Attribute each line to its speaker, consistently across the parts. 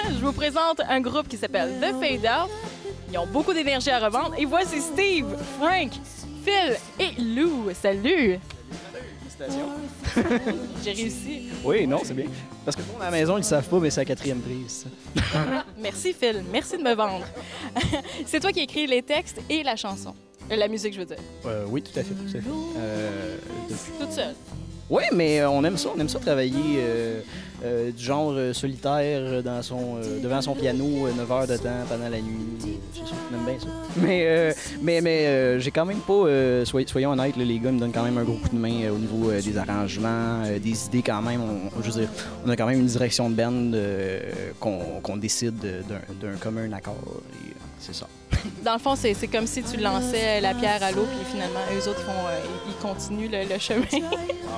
Speaker 1: Je vous présente un groupe qui s'appelle The Fade Out. Ils ont beaucoup d'énergie à revendre. Et voici Steve, Frank, Phil et Lou. Salut! J'ai réussi.
Speaker 2: Oui, non, c'est bien. Parce que à la maison, ils ne savent pas, mais c'est la 4e prise.
Speaker 1: Merci Phil, merci de me vendre. C'est toi qui écris les textes et la chanson. La musique, je veux dire.
Speaker 2: Oui, tout à fait. Tout à fait.
Speaker 1: Toute seule.
Speaker 2: Oui, mais on aime ça travailler du genre solitaire devant son piano 9 heures de temps pendant la nuit. C'est ça, on aime bien ça. Mais j'ai quand même pas, soyons honnêtes, là, les gars me donnent quand même un gros coup de main au niveau des arrangements, des idées quand même. Je veux dire, on a quand même une direction de band qu'on décide d'un commun accord. Et, c'est ça.
Speaker 1: Dans le fond, c'est comme si tu lançais la pierre à l'eau, puis finalement, eux autres, ils continuent le chemin.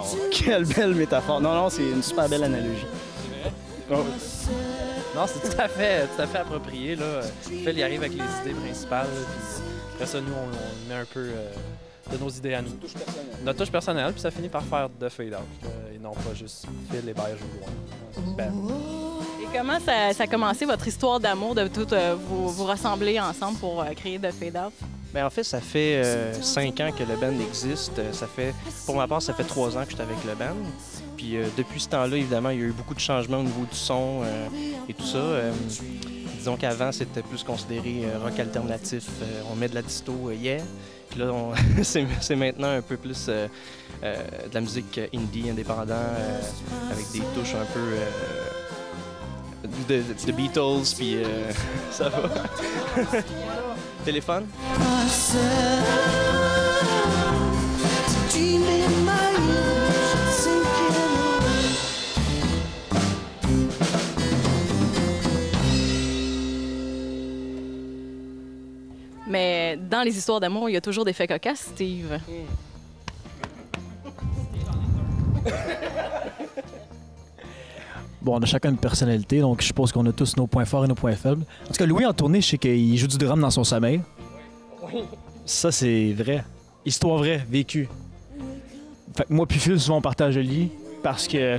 Speaker 2: Oh, quelle belle métaphore. Non, c'est une super belle analogie.
Speaker 3: Oh. Non, c'est tout à fait approprié. Là. Phil, il arrive avec les idées principales. Puis après ça, nous, on met un peu de nos idées à nous. Notre touche personnelle, puis ça finit par faire The Fade Out. Et non pas juste Phil et Beige au loin. Ben.
Speaker 1: Et comment ça a commencé, votre histoire d'amour, de toutes vous rassembler ensemble pour créer The Fade Out?
Speaker 4: Bien, en fait, ça fait 5 ans que le band existe. Pour ma part, ça fait 3 ans que je suis avec le band. Puis depuis ce temps-là, évidemment, il y a eu beaucoup de changements au niveau du son et tout ça. Disons qu'avant, c'était plus considéré rock alternatif. On met de la disto, yeah. Puis là, c'est maintenant un peu plus de la musique indie, indépendant, avec des touches un peu de Beatles, puis ça va. Téléphone?
Speaker 1: Mais dans les histoires d'amour, il y a toujours des faits cocasses, Steve.
Speaker 5: Bon, on a chacun une personnalité, donc je suppose qu'on a tous nos points forts et nos points faibles. En tout cas, Louis, en tournée, je sais qu'il joue du drum dans son sommeil. Oui. Ça, c'est vrai. Histoire vraie, vécue. Fait que moi puis Phil, souvent, on partage le lit parce que...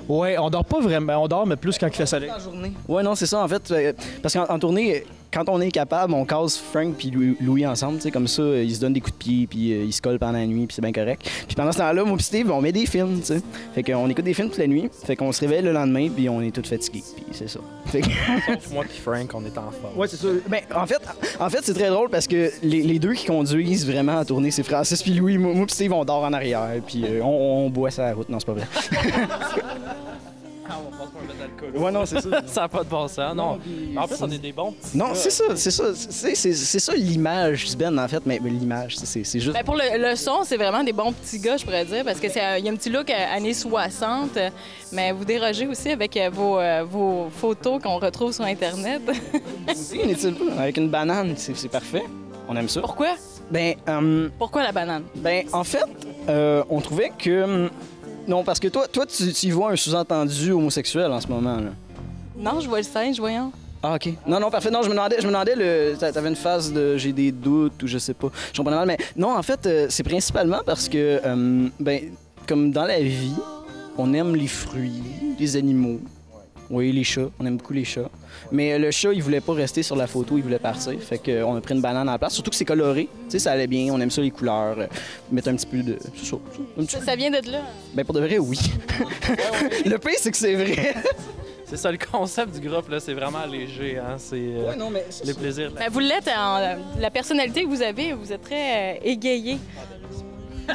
Speaker 5: Ouais, on dort pas vraiment. On dort, mais plus quand il fait soleil.
Speaker 2: Ouais, non, c'est ça, en fait. Parce qu'en tournée, quand on est capable, on casse Frank puis Louis ensemble, tu sais, comme ça, ils se donnent des coups de pied, puis ils se collent pendant la nuit, puis c'est bien correct. Puis pendant ce temps-là, moi puis Steve, on met des films, tu sais. Fait qu'on écoute des films toute la nuit, fait qu'on se réveille le lendemain, puis on est tous fatigués, puis c'est ça. Fait que...
Speaker 3: Sauf moi puis Frank, on est en forme.
Speaker 2: Ouais, c'est ça. Ben, en fait, c'est très drôle parce que les deux qui conduisent vraiment à tourner, c'est Francis puis Louis. Moi puis Steve, on dort en arrière, puis on boit sa route. Non, c'est pas vrai.
Speaker 3: On pense qu'on va mettre d'alcool.
Speaker 2: Ouais, non, c'est ça.
Speaker 3: Ça n'a pas de bon sens, non. En plus, on est des bons petits.
Speaker 2: Non, c'est ça. C'est ça l'image du band, en fait. Mais l'image, c'est juste...
Speaker 1: Ben pour le son, c'est vraiment des bons petits gars, je pourrais dire, parce qu'il y a un petit look années 60, mais vous dérogez aussi avec vos photos qu'on retrouve sur Internet.
Speaker 2: Oui, n'est-il pas? Avec une banane, c'est parfait. On aime ça.
Speaker 1: Pourquoi?
Speaker 2: Ben,
Speaker 1: Pourquoi la banane?
Speaker 2: Ben, en fait, on trouvait que... Non, parce que toi tu y vois un sous-entendu homosexuel en ce moment, là.
Speaker 1: Non, je vois le singe, voyons.
Speaker 2: Ah, OK. Non, parfait. Non, je me demandais t'avais une phase de j'ai des doutes ou je sais pas. Je comprenais mal, mais non, en fait, c'est principalement parce que, ben, comme dans la vie, on aime les fruits, les animaux. Oui, les chats. On aime beaucoup les chats. Mais le chat, il voulait pas rester sur la photo, il voulait partir. Fait qu'on a pris une banane à la place. Surtout que c'est coloré. Tu sais, ça allait bien. On aime ça, les couleurs. Mettre un petit peu de...
Speaker 1: Ça vient de là?
Speaker 2: Ben, pour de vrai, oui. Le pire, c'est que c'est vrai.
Speaker 3: C'est ça, le concept du groupe, là, c'est vraiment léger. Hein? C'est
Speaker 2: ouais, non, mais
Speaker 3: les plaisirs.
Speaker 1: Ben, vous l'êtes, la personnalité que vous avez, vous êtes très égayé.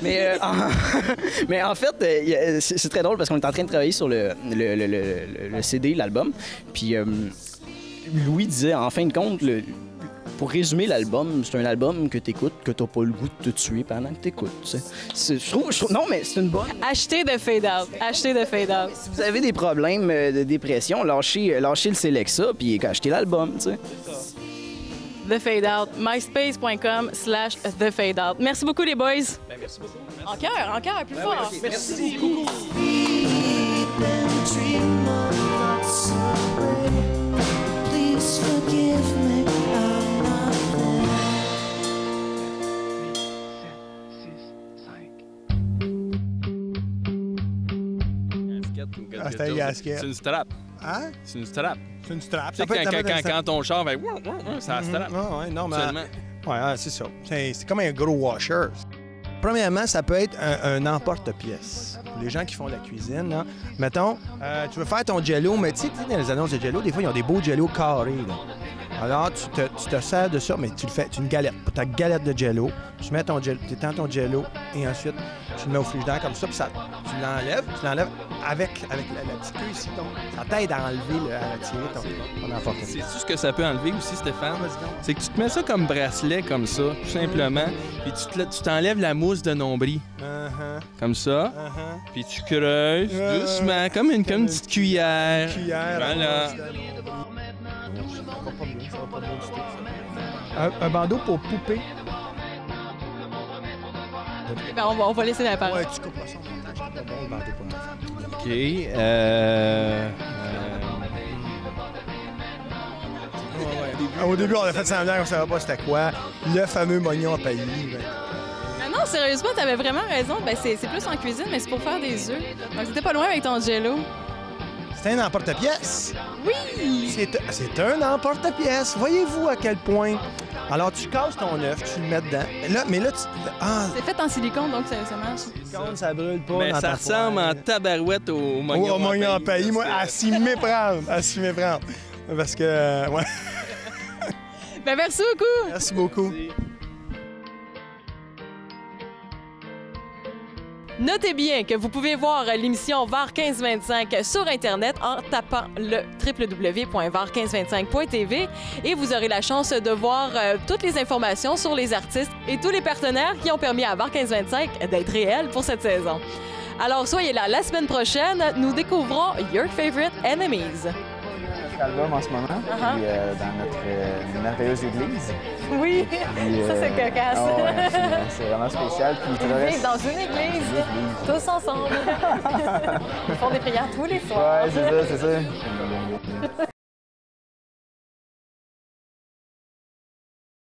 Speaker 2: Mais en fait, c'est très drôle parce qu'on est en train de travailler sur le CD, l'album. Puis Louis disait, en fin de compte, pour résumer l'album, c'est un album que t'écoutes, que t'as pas le goût de te tuer pendant que t'écoutes. Je trouve, non, mais c'est une bonne...
Speaker 1: Achetez The Fade Out. Achetez The Fade Out.
Speaker 2: Si vous avez des problèmes de dépression, lâchez le Celexa puis achetez l'album, tu sais.
Speaker 1: The Fade Out, myspace.com/The Fade Out. Merci beaucoup, les boys.
Speaker 3: Ben, merci beaucoup.
Speaker 1: En cœur, plus fort.
Speaker 2: Merci beaucoup.
Speaker 6: Ah, c'était un gasket.
Speaker 3: C'est une strap.
Speaker 6: Hein?
Speaker 3: C'est une strap.
Speaker 6: C'est une strap.
Speaker 3: Tu sais, quand ton char va... C'est la strap.
Speaker 6: Non, mais...
Speaker 3: Seulement.
Speaker 6: Ouais, c'est ça. C'est comme un gros washer. Premièrement, ça peut être un emporte-pièce. Pour les gens qui font de la cuisine, là. Mettons, tu veux faire ton jello, mais tu sais, dans les annonces de jello, des fois, ils ont des beaux jello carrés, là. Alors, tu te sers de ça, mais tu le fais, tu une galette. Pour ta galette de jello, tu mets ton jello, tu étends ton jello, et ensuite, tu le mets au frigidaire comme ça, puis ça, tu l'enlèves avec la petite queue ici. Donc, ça t'aide à enlever, à retirer ton emporte-pièce.
Speaker 3: Sais-tu ce que ça peut enlever aussi, Stéphane? C'est que tu te mets ça comme bracelet, comme ça, tout simplement, puis tu t'enlèves la mousse de nombril. Comme ça. Puis tu creuses doucement, comme une petite cuillère. Voilà.
Speaker 6: Un bandeau pour poupée.
Speaker 1: Ben, on va laisser la parole.
Speaker 6: Ouais, tu couperas ça au montage. C'est pas bon, le bandeau pour moi.
Speaker 3: OK.
Speaker 6: Au début, on a fait semblant qu'on ne savait pas c'était quoi. Le fameux mognon à paillis.
Speaker 1: Non, sérieusement, t'avais vraiment raison. Ben, c'est plus en cuisine, mais c'est pour faire des œufs. Donc, t'étais pas loin avec ton jello.
Speaker 6: C'est un emporte-pièce.
Speaker 1: Oui!
Speaker 6: C'est un emporte-pièce. Voyez-vous à quel point. Alors, tu casses ton œuf, tu le mets dedans. Mais là,
Speaker 1: C'est fait en silicone, donc ça marche.
Speaker 6: silicone, ça brûle pas.
Speaker 3: Ben,
Speaker 6: dans
Speaker 3: ça
Speaker 6: ta
Speaker 3: ressemble
Speaker 6: poêle.
Speaker 3: en tabarouette au mognon.
Speaker 6: Au mognon à paillis. Moi, à s'y méprendre. Parce que, ouais.
Speaker 1: Ben, merci beaucoup!
Speaker 6: Merci beaucoup.
Speaker 1: Notez bien que vous pouvez voir l'émission VAR 1525 sur Internet en tapant le www.var1525.tv et vous aurez la chance de voir toutes les informations sur les artistes et tous les partenaires qui ont permis à VAR 1525 d'être réel pour cette saison. Alors, soyez là la semaine prochaine, nous découvrons Your Favorite Enemies.
Speaker 7: Album en ce moment, puis, dans notre merveilleuse église.
Speaker 1: Oui,
Speaker 7: Puis,
Speaker 1: ça c'est cocasse.
Speaker 7: ah ouais, c'est vraiment spécial. Puis,
Speaker 1: Ils vivent dans une église, tous ensemble. Ils font des prières tous les soirs.
Speaker 7: Ouais, c'est ça.